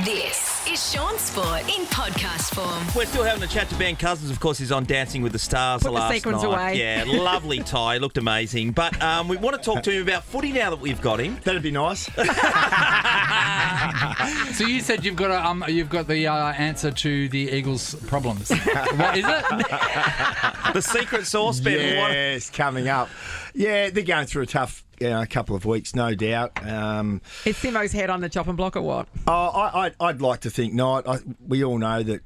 This is Shaun Sport in podcast form. We're still having a chat to Ben Cousins. Of course, he's on Dancing with the Stars Put the last sequins night. away. Yeah, lovely tie. Looked amazing. But we want to talk to him about footy now that we've got him. That'd be nice. So you said you've got the answer to the Eagles' problems. What is it? The secret sauce, Ben. Yes, coming up. Yeah, they're going through a tough couple of weeks, no doubt. Is Simo's head on the chopping block or what? I'd like to think not. We all know that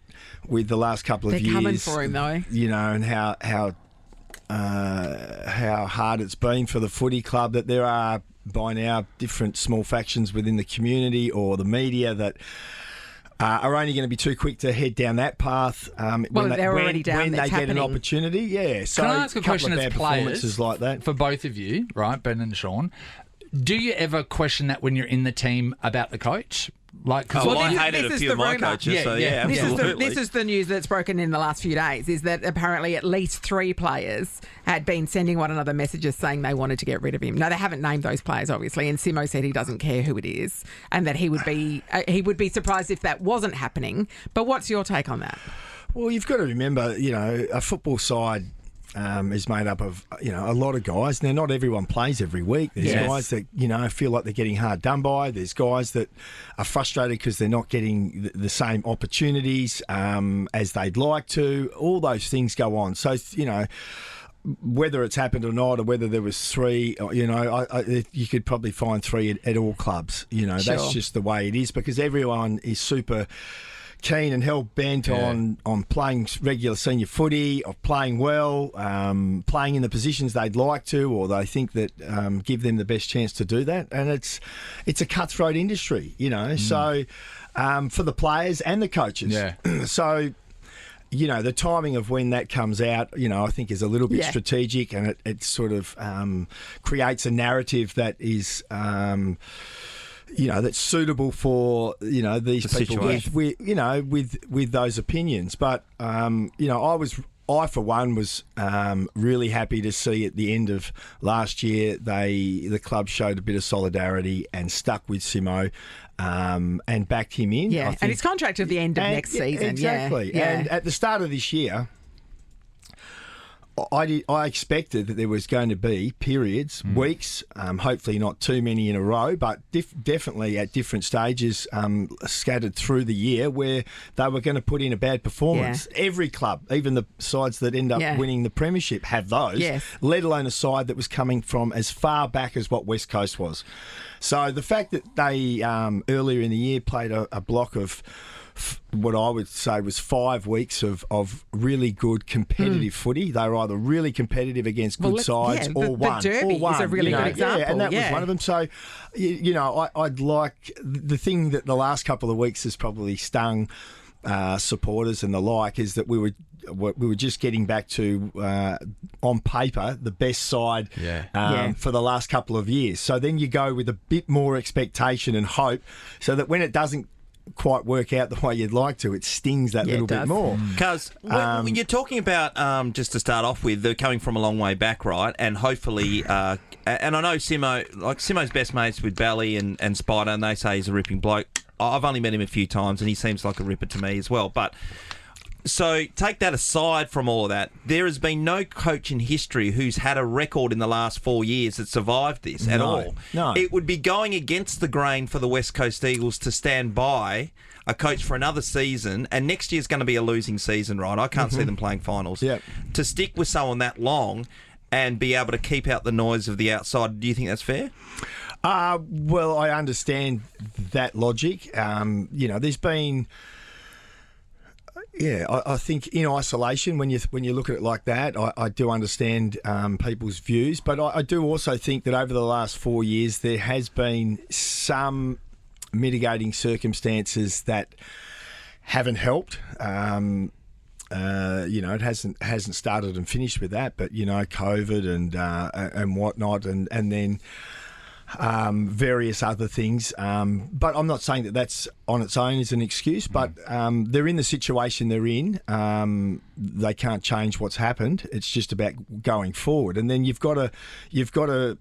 with the last couple of They're years, coming for him though. You know, and how hard it's been for the footy club, that there are by now different small factions within the community or the media that are only going to be too quick to head down that path. They're already down. When That's they get an happening. opportunity. Yeah. So Can I ask a question couple of as bad players performances like that for both of you, right, Ben and Shaun? Do you ever question that when you're in the team about the coach? Like, Oh, well, I this hated a is few the of my rumour. coaches, Yeah, so yeah. This absolutely. is the news that's broken in the last few days, is that apparently at least 3 players had been sending one another messages saying they wanted to get rid of him. Now, they haven't named those players, obviously, and Simo said he doesn't care who it is and that he would be surprised if that wasn't happening. But what's your take on that? Well, you've got to remember, a football side is made up of, a lot of guys. Now, not everyone plays every week. There's Yes. guys that, feel like they're getting hard done by. There's guys that are frustrated because they're not getting the same opportunities as they'd like to. All those things go on. So, whether it's happened or not, or whether there was 3, you could probably find 3 at all clubs. That's Sure. just the way it is, because everyone is super keen and hell bent on playing regular senior footy, of playing well, playing in the positions they'd like to, or they think that give them the best chance to do that. And it's a cutthroat industry, So for the players and the coaches, so. The timing of when that comes out, I think is a little bit strategic, and it sort of creates a narrative that is. That's suitable for these people with those opinions. But I for one was really happy to see at the end of last year the club showed a bit of solidarity and stuck with Simo and backed him in. Yeah, I think. and his contract at the end of next season. Exactly. Yeah. And at the start of this year, I expected that there was going to be periods, weeks, hopefully not too many in a row, but definitely at different stages scattered through the year where they were going to put in a bad performance. Yeah. Every club, even the sides that end up winning the premiership, have those, let alone a side that was coming from as far back as what West Coast was. So the fact that they earlier in the year played a block of what I would say was 5 weeks of really good competitive footy. They were either really competitive against good sides or won. The Derby is a really good example. Yeah, and that was one of them. So, I'd like the thing that the last couple of weeks has probably stung supporters and the like is that we were just getting back to, on paper, the best side for the last couple of years. So then you go with a bit more expectation and hope so that when it doesn't quite work out the way you'd like to, it stings that little bit more. Because when you're talking about, just to start off with, they're coming from a long way back, right? And hopefully, and I know Simo's best mates with Bally and Spider, and they say he's a ripping bloke. I've only met him a few times, and he seems like a ripper to me as well. But so take that aside from all of that, there has been no coach in history who's had a record in the last 4 years that survived this at all. No. It would be going against the grain for the West Coast Eagles to stand by a coach for another season, and next year's going to be a losing season, right? I can't see them playing finals. Yep. To stick with someone that long and be able to keep out the noise of the outside, do you think that's fair? Well, I understand that logic. There's been... Yeah, I think in isolation, when you look at it like that, I do understand people's views, but I do also think that over the last 4 years there has been some mitigating circumstances that haven't helped. It hasn't started and finished with that, but COVID and whatnot, and then. Various other things. But I'm not saying that that's on its own is an excuse, but they're in the situation they're in. They can't change what's happened. It's just about going forward. And then you've got to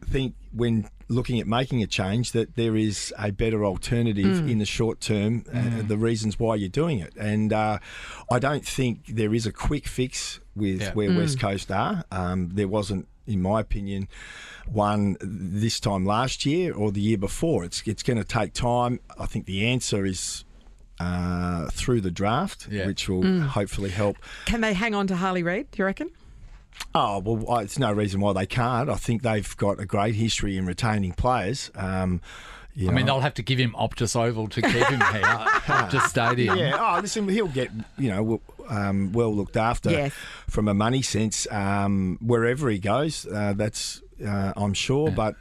think when looking at making a change that there is a better alternative in the short term, the reasons why you're doing it. And I don't think there is a quick fix with where West Coast are. There wasn't, in my opinion, one this time last year or the year before. It's going to take time. I think the answer is through the draft, which will hopefully help. Can they hang on to Harley Reid, do you reckon? Oh, well, it's no reason why they can't. I think they've got a great history in retaining players. I mean, they'll have to give him Optus Oval to keep him here. Optus Stadium. Yeah. Oh, listen, he'll get, well looked after from a money sense wherever he goes. That's I'm sure. But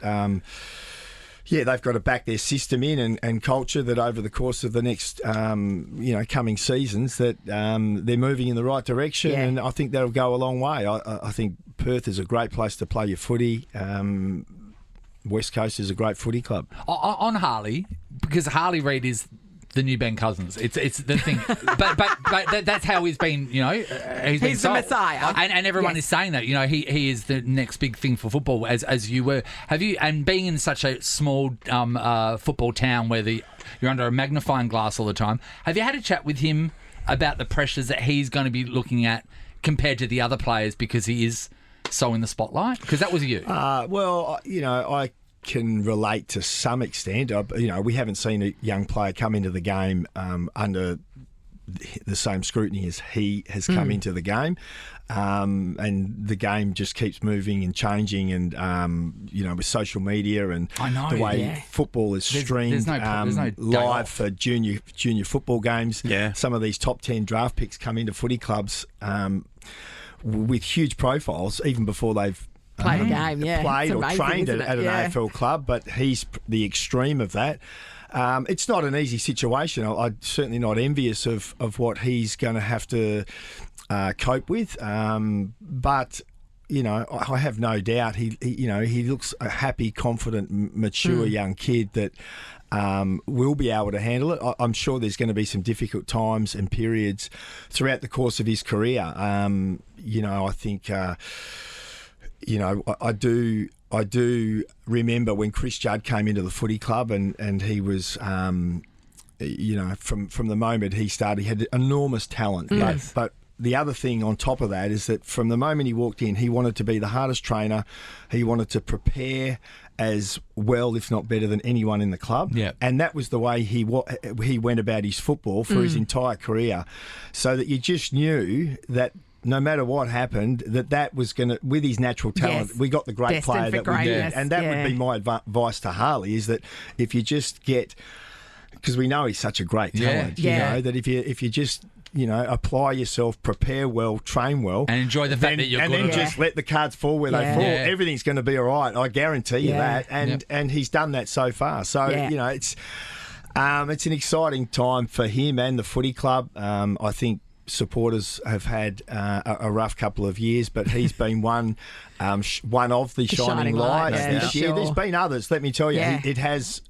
they've got to back their system in and culture that over the course of the next, coming seasons that they're moving in the right direction. Yeah. And I think that'll go a long way. I think Perth is a great place to play your footy. West Coast is a great footy club. On Harley, because Harley Reid is the new Ben Cousins. It's the thing. but that's how he's been, he's been the Messiah. And everyone is saying that, he is the next big thing for football, as you were. Have you, and being in such a small football town where you're under a magnifying glass all the time, have you had a chat with him about the pressures that he's going to be looking at compared to the other players because he is so in the spotlight? Because that was you. I can relate to some extent. We haven't seen a young player come into the game under the same scrutiny as he has come into the game. And the game just keeps moving and changing and, with social media and the way football is streamed there's no live for junior football games. Yeah. Some of these top 10 draft picks come into footy clubs with huge profiles even before they've played a game, played or trained at an AFL club, but he's the extreme of that. It's not an easy situation. I'm certainly not envious of what he's going to have to cope with. But I have no doubt he looks a happy, confident, mature young kid that will be able to handle it. I'm sure there's going to be some difficult times and periods throughout the course of his career. I think. I do remember when Chris Judd came into the footy club and he was, from the moment he started, he had enormous talent. Yes. But the other thing on top of that is that from the moment he walked in, he wanted to be the hardest trainer. He wanted to prepare as well, if not better, than anyone in the club. Yeah. And that was the way he went about his football for his entire career, so that you just knew that no matter what happened, that was going to, with his natural talent, we got the great destined player that we did. And that would be my advice to Harley, is that if you just get, because we know he's such a great talent, that if you just, apply yourself, prepare well, train well. And enjoy the fact that you're good at it. And then just let the cards fall where they fall. Yeah. Everything's going to be all right. I guarantee you that. And he's done that so far. So, it's an exciting time for him and the footy club. I think supporters have had a rough couple of years, but he's been one of the shining lights this year. There's been others, let me tell you. It has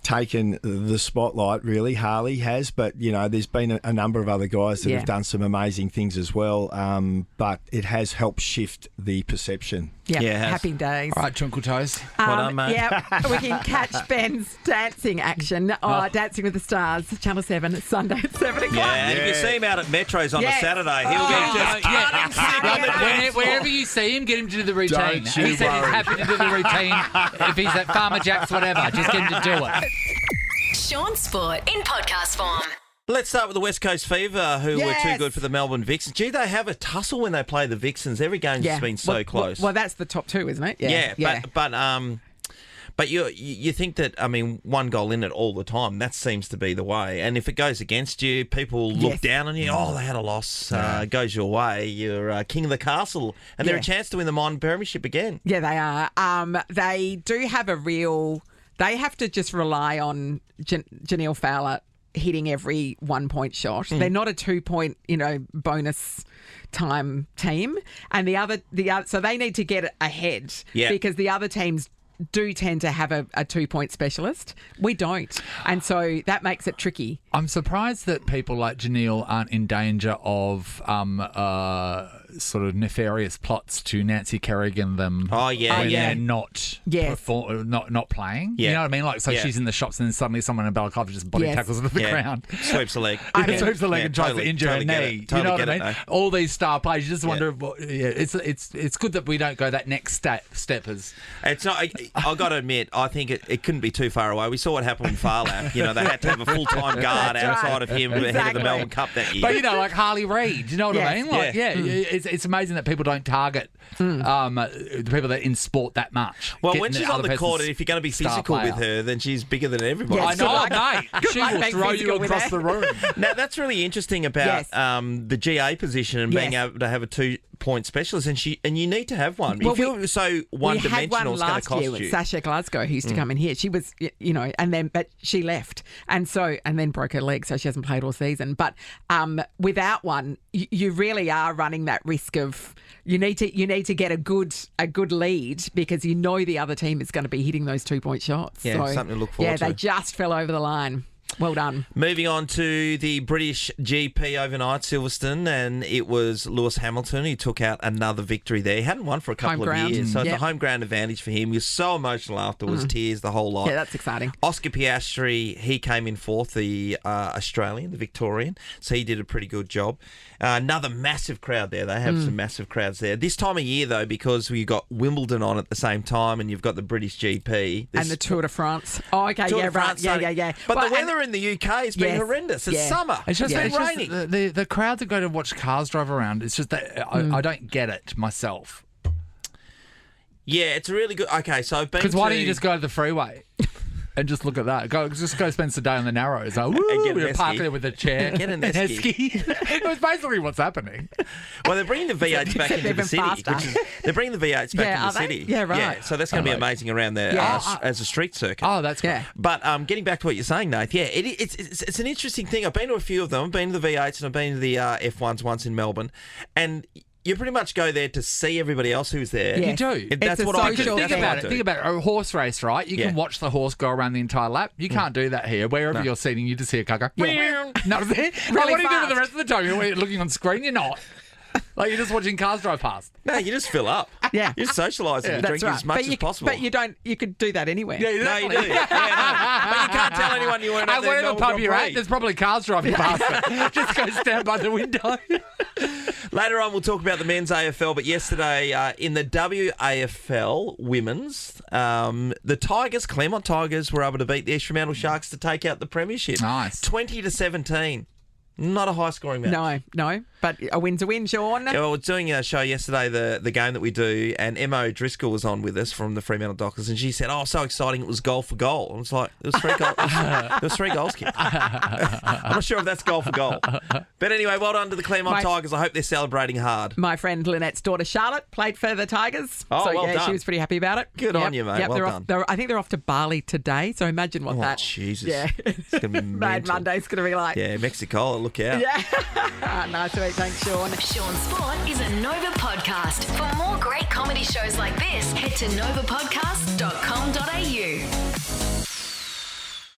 taken the spotlight, really. Harley has, but there's been a number of other guys that have done some amazing things as well. But it has helped shift the perception. Yeah, happy days. All right, Twinkle Toes. Well done, mate. Yeah, we can catch Ben's dancing action. Dancing with the Stars, Channel 7, Sunday at 7 o'clock. Yeah, and if you see him out at Metro's on a Saturday, he'll be just wherever you see him, get him to do the routine. He said he's happy to do the routine. If he's at Farmer Jack's, whatever, just get him to do it. Shaun Sport in podcast form. Let's start with the West Coast Fever, who were too good for the Melbourne Vixens. Gee, they have a tussle when they play the Vixens. Every game's just been so close. Well, that's the top two, isn't it? But you think that, one goal in it all the time, that seems to be the way. And if it goes against you, people look down on you. Oh, they had a loss. It goes your way. You're king of the castle. And they're a chance to win the Minor Premiership again. Yeah, they are. They do have they have to just rely on Janelle Fowler hitting every 1 point shot. They're not a 2 point, bonus time team. And the other, so they need to get ahead because the other teams do tend to have a 2 point specialist. We don't. And so that makes it tricky. I'm surprised that people like Janelle aren't in danger of sort of nefarious plots to Nancy Kerrigan them. Oh, yeah, when yeah. they're not Yes. not playing. Yeah. You know what I mean? Like, so Yeah. she's in the shops and then suddenly someone in a balaclava just body Yes. tackles her to the Yeah. ground. Sweeps the leg. Sweeps the leg and tries to injure her get knee. it. You Totally know what get I it, mean? though. All these star players, you just wonder. It's good that we don't go that next step as. It's not. I've got to admit, I think it couldn't be too far away. We saw what happened with Farlap. You know, they had to have a full-time guard That's outside right. of him ahead of Exactly. the Melbourne Cup that year. But you know, like Harley Reid, you know what Yes. I mean? Like, Yeah. it's amazing that people don't target the people that in sport that much. Well, Getting when she's the on other the court, person's if you're going to be star physical player. with her, then she's bigger than everybody. Yes. I know, Good luck. mate. She luck will being throw you physical with across her. the room. Now, that's really interesting about Yes. the GA position and being Yes. able to have a 2-point specialist, and you need to have one. Well, if you're so We had one-dimensional, one it's going to last cost year you. with Sasha Glasgow, who used to come in here. She was, but she left, and then broke her leg, so she hasn't played all season. But without one, you really are running that risk of you need to get a good lead because you know the other team is going to be hitting those 2-point shots. Yeah, so, something to look forward to. Yeah, they just fell over the line. Well done. Moving on to the British GP overnight, Silverstone, and it was Lewis Hamilton who took out another victory there. He hadn't won for a couple Home of ground. years, so it's a Yep. home ground advantage for him. He was so emotional afterwards, tears, the whole lot. Yeah, that's exciting. Oscar Piastri, he came in fourth, the Australian, the Victorian, so he did a pretty good job. Another massive crowd there. They have some massive crowds there. This time of year, though, because you've got Wimbledon on at the same time and you've got the British GP. And the Tour de France. Oh, okay, Tour yeah, de France right. starting- Yeah. But Well, the weather in the UK has been Yes. horrendous. It's Yeah. summer. It's just, Yeah. it's been just raining. the crowd that go to watch cars drive around. It's just that I don't get it myself. Yeah, it's really good. Okay, so I've been Because why to- don't you just go to the freeway and just look at that? Go spend the day on the Narrows. Like, woo, And get an we're park esky. there with a chair. Get an An esky. esky. It was basically what's happening. Well, they're bringing the V8s back into the even city. faster. They're bringing the V8s back Yeah, into the are they? city. Yeah, right. Yeah, so that's going to be amazing around there Yeah. as a street circuit. Oh, that's great. Yeah. But getting back to what you're saying, Nath, yeah, it's an interesting thing. I've been to a few of them. I've been to the V8s and I've been to the F1s once in Melbourne, and you pretty much go there to see everybody else who's there. Yeah. You do. That's It's a what I do. social That's Think what I about it. do. Think about it. A horse race, right? You Yeah. can watch the horse go around the entire lap. You can't do that here. Wherever you're seating, you just hear a car go. Yeah. No, what do you do with fast. the rest of the time? You're looking on screen. You're not. Like you're just watching cars drive past. No, you just fill up. Yeah. You just socialise and That's drink right. as much but as possible. But you could do that anywhere. No, you do. Yeah, no. But you can't tell anyone you weren't at And the whatever Melbourne pub Grand you're Prix. at, there's probably cars driving past it. Just go stand by the window. Later on, we'll talk about the men's AFL, but yesterday in the WAFL women's, the Tigers, Claremont Tigers, were able to beat the Fremantle Sharks to take out the premiership. Nice. 20-17. Not a high-scoring match. No. But a win's a win, Shaun. Yeah, well, I was doing a show yesterday, the game that we do, and Emma O'Driscoll was on with us from the Fremantle Dockers, and she said, "Oh, so exciting! It was goal for goal." I was like, "There was 3 goals. There was 3 goals kicked." I'm not sure if that's goal for goal, but anyway, well done to the Claremont Mate. Tigers. I hope they're celebrating hard. My friend Lynette's daughter Charlotte played for the Tigers. Oh, so well yeah, done. she was pretty happy about it. Good on you, mate. Yep, Well they're done. I think they're off to Bali today. So imagine what Oh, that. Jesus. Yeah. It's gonna be Mad mental. Monday's going to be like. Yeah, Mexico. Look out. Yeah. Nice to meet. Thanks, Shaun. Shaun Sport is a Nova podcast. For more great comedy shows like this, head to novapodcast.com.au.